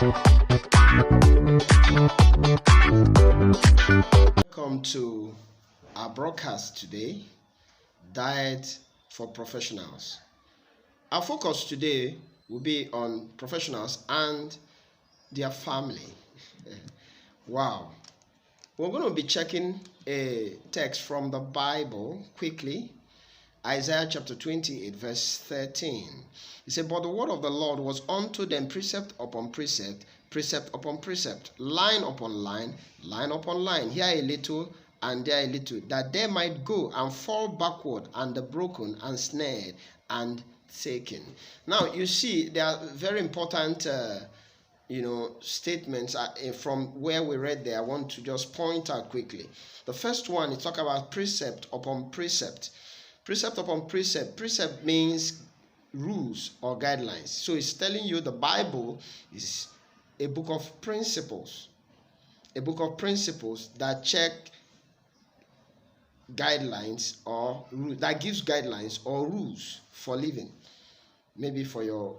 Welcome to our broadcast today, Diet for Professionals. Our focus today will be on professionals and their family. Wow. We're going to be checking a text from the Bible quickly. Isaiah chapter 28 verse 13. He said, "But the word of the Lord was unto them precept upon precept, precept upon precept, line upon line, line upon line, here a little and there a little, that they might go and fall backward, and the broken and snared and taken." Now you see, there are very important statements from where we read there. I want to just point out quickly. The first one, it talk about precept upon precept. Precept upon precept. Precept means rules or guidelines. So it's telling you the Bible is a book of principles. A book of principles that check guidelines or rules, that gives guidelines or rules for living. Maybe for your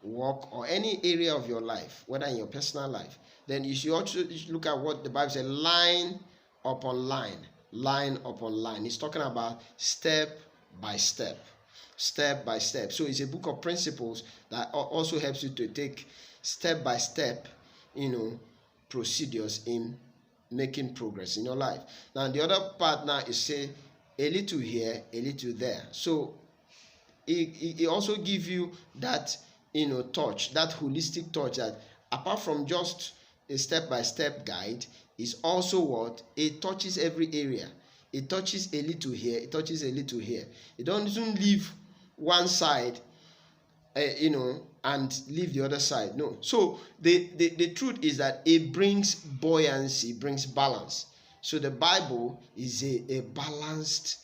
work or any area of your life, whether in your personal life. Then you should also look at what the Bible says, line upon line. Line upon line. It's talking about step by step, step by step. So it's a book of principles that also helps you to take step by step, procedures in making progress in your life. Now the other part now is say a little here, a little there. So it also gives you that touch, that holistic touch, that apart from just a step by step guide, is also what it touches every area. It touches a little here, it touches a little here. It doesn't leave one side and leave the other side. No. So the truth is that it brings buoyancy, brings balance. So the Bible is a balanced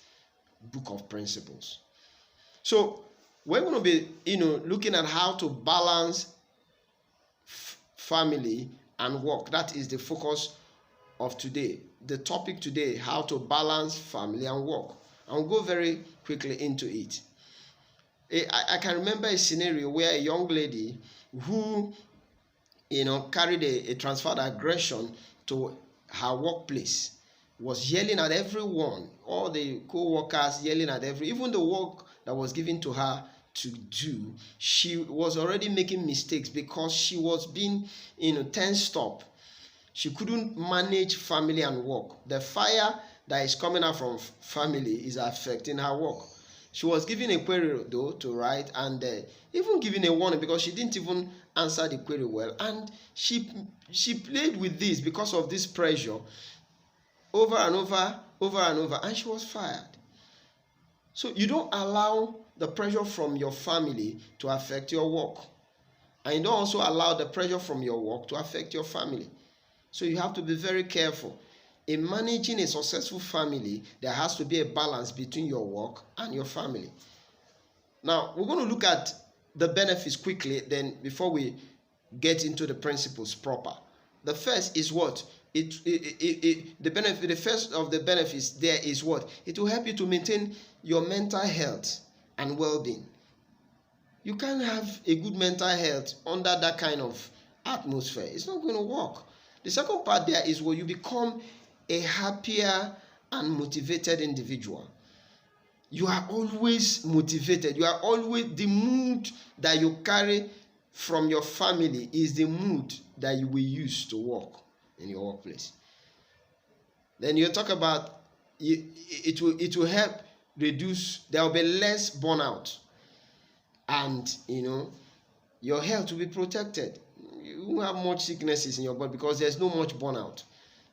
book of principles. So we're going to be looking at how to balance family and work. That is the focus of today. The topic today, how to balance family and work. And we'll go very quickly into it. I can remember a scenario where a young lady who carried a transferred aggression to her workplace was yelling at everyone, all the co-workers yelling at even the work that was given to her to do. She was already making mistakes because she was being tensed up. She couldn't manage family and work. The fire that is coming out from family is affecting her work. She was given a query though to write, and even given a warning because she didn't even answer the query well, and she played with this because of this pressure over and over, and she was fired. So you don't allow the pressure from your family to affect your work, and you don't also allow the pressure from your work to affect your family. So you have to be very careful. In managing a successful family, there has to be a balance between your work and your family. Now, we're going to look at the benefits quickly, then before we get into the principles proper. The first is what? The first of the benefits there is what? It will help you to maintain your mental health and well-being. You can't have a good mental health under that kind of atmosphere. It's not going to work. The second part there is where you become a happier and motivated individual. You are always motivated. You are always, the mood that you carry from your family is the mood that you will use to work in your workplace. Then you talk about it will help reduce, there will be less burnout, and your health will be protected. You won't have much sicknesses in your body because there's no much burnout.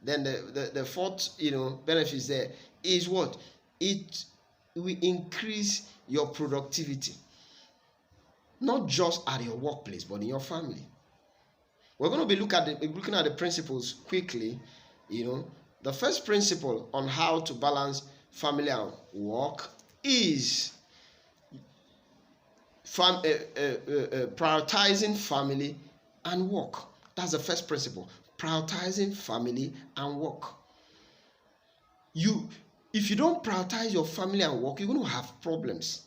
Then the fourth benefits there is what? It will increase your productivity, not just at your workplace but in your family. We're going to be looking at the principles quickly. The first principle on how to balance family and work is prioritizing family and work. That's the first principle. Prioritizing family and work. If you don't prioritize your family and work, you're going to have problems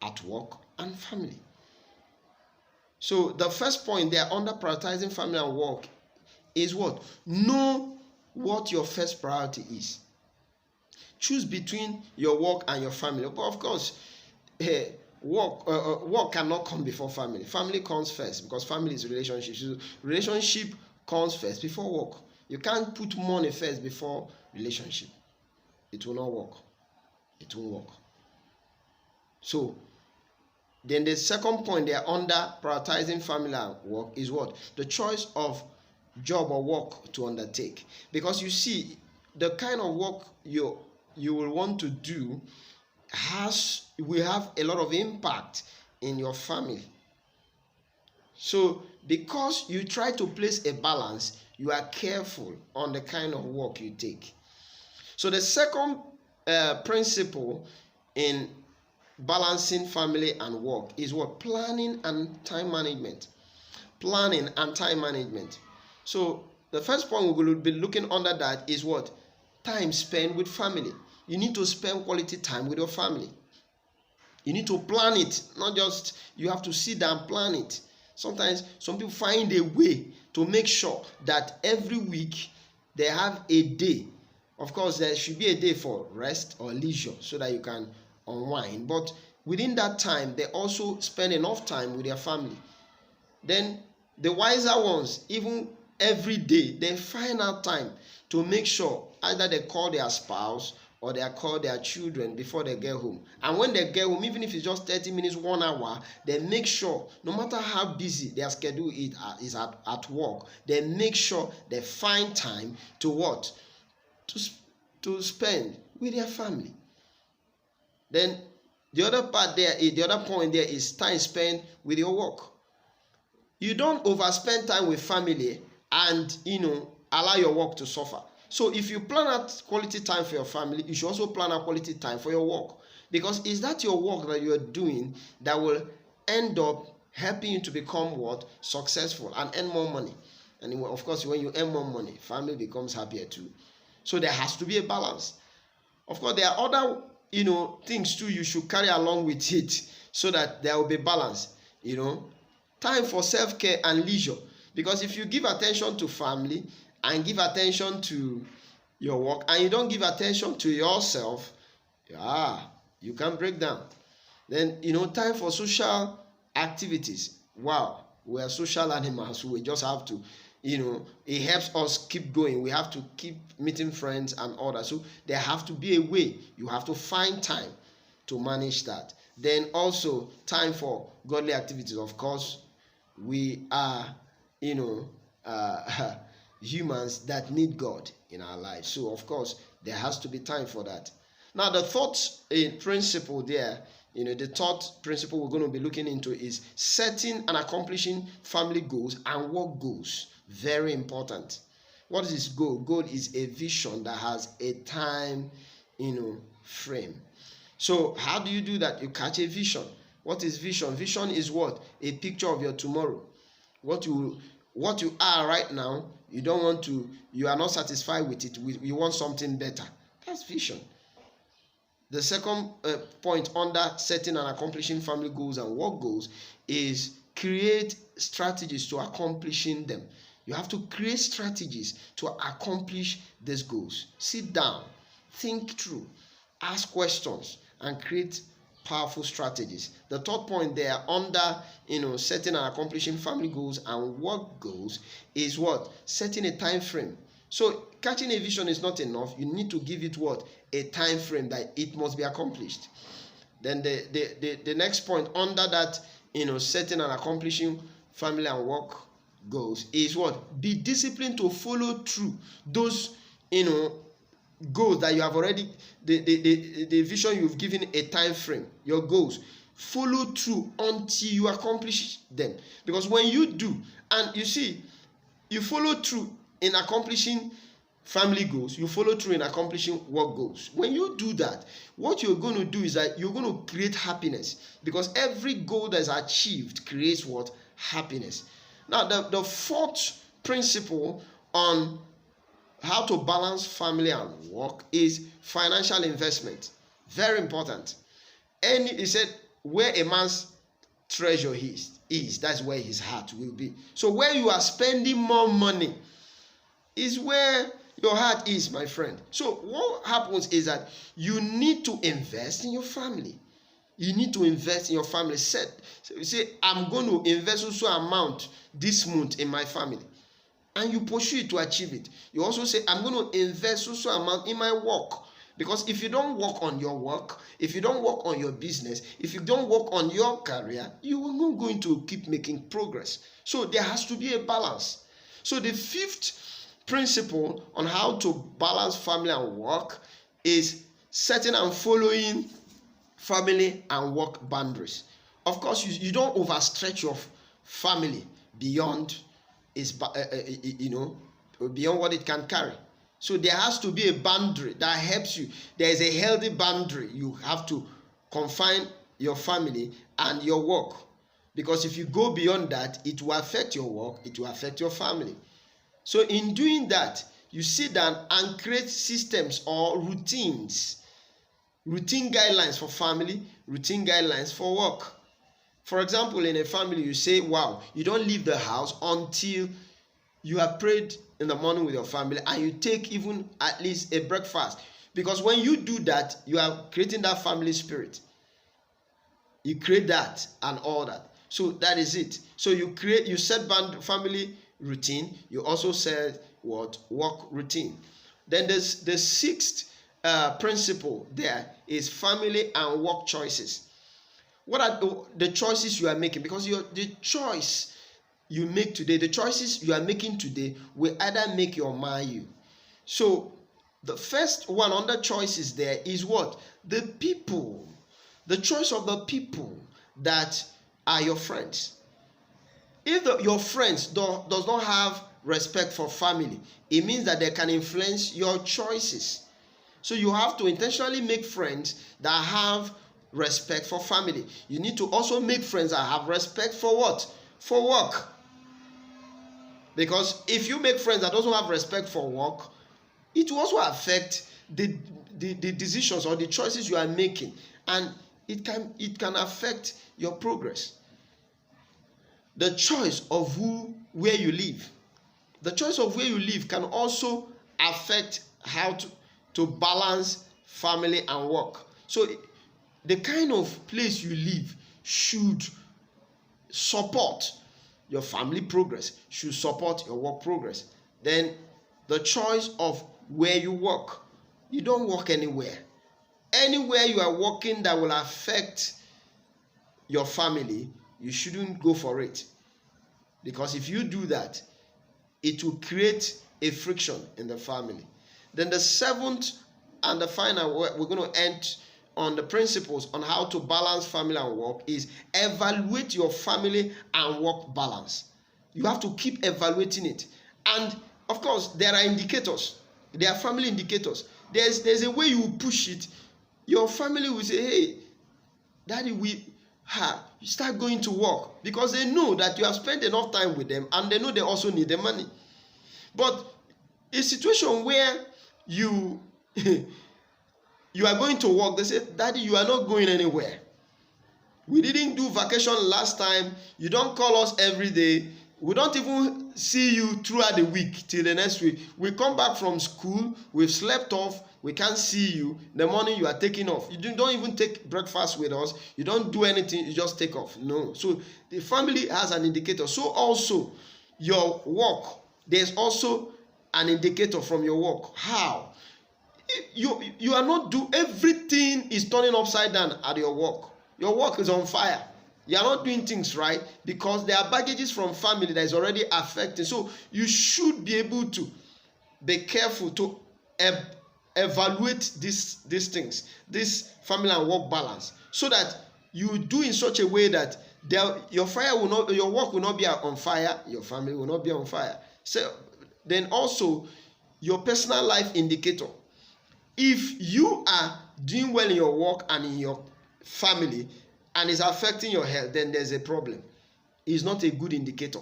at work and family. So the first point there under prioritizing family and work is what? Know what your first priority is. Choose between your work and your family. But of course, work cannot come before family. Family comes first because family is relationship. So relationship comes first before work. You can't put money first before relationship. It will not work. It won't work. So then the second point there under prioritizing family and work is what? The choice of job or work to undertake. Because you see, the kind of work you will want to do will have a lot of impact in your family. So because you try to place a balance, you are careful on the kind of work you take. So the second principle in balancing family and work is what? Planning and time management. Planning and time management. So the first point we will be looking under that is what? Time spent with family. You need to spend quality time with your family. You need to plan it, not just you have to sit down plan it. Sometimes some people find a way to make sure that every week they have a day. Of course, there should be a day for rest or leisure so that you can unwind. But within that time, they also spend enough time with their family. Then the wiser ones, even every day, they find out time to make sure either they call their spouse or they call their children before they get home. And when they get home, even if it's just 30 minutes, 1 hour, they make sure, no matter how busy their schedule is at work, they make sure they find time to what? To spend with their family. Then the other point there is time spent with your work. You don't overspend time with family and allow your work to suffer. So if you plan out quality time for your family, you should also plan out quality time for your work. Because is that your work that you are doing that will end up helping you to become what? Successful and earn more money. And of course, when you earn more money, family becomes happier too. So there has to be a balance. Of course, there are other things too you should carry along with it so that there will be balance. Time for self-care and leisure. Because if you give attention to family and give attention to your work and you don't give attention to yourself, you can break down. Then time for social activities. Wow, we are social animals, so we just have to it helps us keep going. We have to keep meeting friends and all that. So there have to be a way. You have to find time to manage that. Then also time for godly activities. Of course, we are humans that need God in our lives. So of course, there has to be time for that. Now the third principle there, the third principle we're going to be looking into is setting and accomplishing family goals and work goals. Very important. What is this goal? Goal is a vision that has a time, frame. So how do you do that? You catch a vision. What is vision? Vision is what? A picture of your tomorrow. What you are right now, you are not satisfied with it. You want something better. That's vision. The second point under setting and accomplishing family goals and work goals is create strategies to accomplishing them. You have to create strategies to accomplish these goals. Sit down, think through, ask questions, and create powerful strategies. The third point there under setting and accomplishing family goals and work goals is what? Setting a time frame. So catching a vision is not enough. You need to give it what? A time frame that it must be accomplished. Then the next point under that setting and accomplishing family and work goals is what? Be disciplined to follow through those goals that you have already, the vision you've given a time frame, your goals. Follow through until you accomplish them. Because when you do, and you see, you follow through in accomplishing family goals, you follow through in accomplishing work goals. When you do that, what you're going to do is that you're going to create happiness. Because every goal that is achieved creates what? Happiness. Now, the fourth principle on how to balance family and work is financial investment. Very important. He said, where a man's treasure is, is, that's where his heart will be. So where you are spending more money is where your heart is, my friend. So what happens is that you need to invest in your family. You need to invest in your family. Say, I'm going to invest also amount this month in my family. And you pursue it to achieve it. You also say, I'm going to invest also amount in my work. Because if you don't work on your work, if you don't work on your business, if you don't work on your career, you are not going to keep making progress. So there has to be a balance. So the fifth principle on how to balance family and work is setting and following family and work boundaries. Of course, you don't overstretch your family beyond beyond what it can carry. So there has to be a boundary that helps you. There is a healthy boundary. You have to confine your family and your work. Because if you go beyond that, it will affect your work, it will affect your family. So in doing that, you sit down and create systems or routines. Routine guidelines for family, routine guidelines for work. For example, in a family, you say, wow, you don't leave the house until you have prayed in the morning with your family and you take even at least a breakfast. Because when you do that, you are creating that family spirit. You create that and all that. So that is it. So you set family routine. You also set what? Work routine. Then there's the sixth principle there is family and work choices. What are the choices you are making? Because the choice you make today, the choices you are making today will either make you or mar you. So the first one under choices there is what? The people. The choice of the people that are your friends. If your friends does not have respect for family, it means that they can influence your choices. So you have to intentionally make friends that have respect for family. You need to also make friends that have respect for what? For work. Because if you make friends that doesn't have respect for work, it will also affect the decisions or the choices you are making, and it can affect your progress. The choice of where you live. The choice of where you live can also affect how to balance family and work. So the kind of place you live should support your family progress, should support your work progress. Then the choice of where you work. You don't work anywhere. Anywhere you are working that will affect your family, you shouldn't go for it. Because if you do that, it will create a friction in the family. Then the seventh and the final, we're going to end on the principles on how to balance family and work is evaluate your family and work balance. You have to keep evaluating it. And of course, there are indicators. There are family indicators. There's a way you push it. Your family will say, hey, daddy, you start going to work, because they know that you have spent enough time with them and they know they also need the money. But a situation where you are going to work, they say, daddy, you are not going anywhere. We didn't do vacation last time. You don't call us every day. We don't even see you throughout the week till the next week. We come back from school, we've slept off, we can't see you. The morning you are taking off. You don't even take breakfast with us. You don't do anything, you just take off. No. So the family has an indicator. So also your work, there's also an indicator from your work. How? You are not everything is turning upside down at your work. Your work is on fire. You are not doing things right because there are baggages from family that is already affecting. So you should be able to be careful to evaluate these things, this family and work balance, so that you do in such a way that your work will not be on fire, your family will not be on fire. So then also your personal life indicator. If you are doing well in your work and in your family and it's affecting your health, then there's a problem. It's not a good indicator.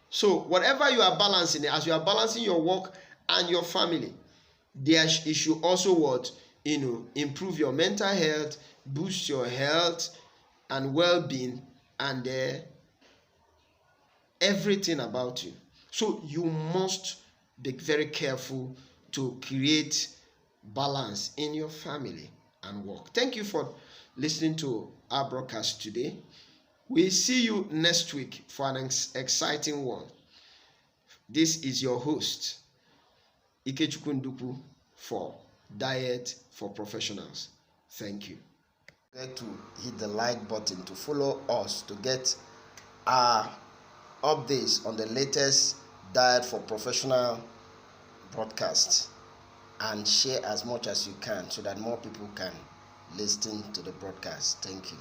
So whatever you are balancing, as you are balancing your work and your family, it should also improve your mental health, boost your health and well-being, and everything about you. So you must be very careful to create balance in your family and work. Thank you for listening to our broadcast today. We see you next week for an exciting one. This is your host, Ikechukwu Ndukwu, for Diet for Professionals. Thank you. Get to hit the like button to follow us to get our updates on the latest Diet for Professional broadcast, and share as much as you can so that more people can listen to the broadcast. Thank you.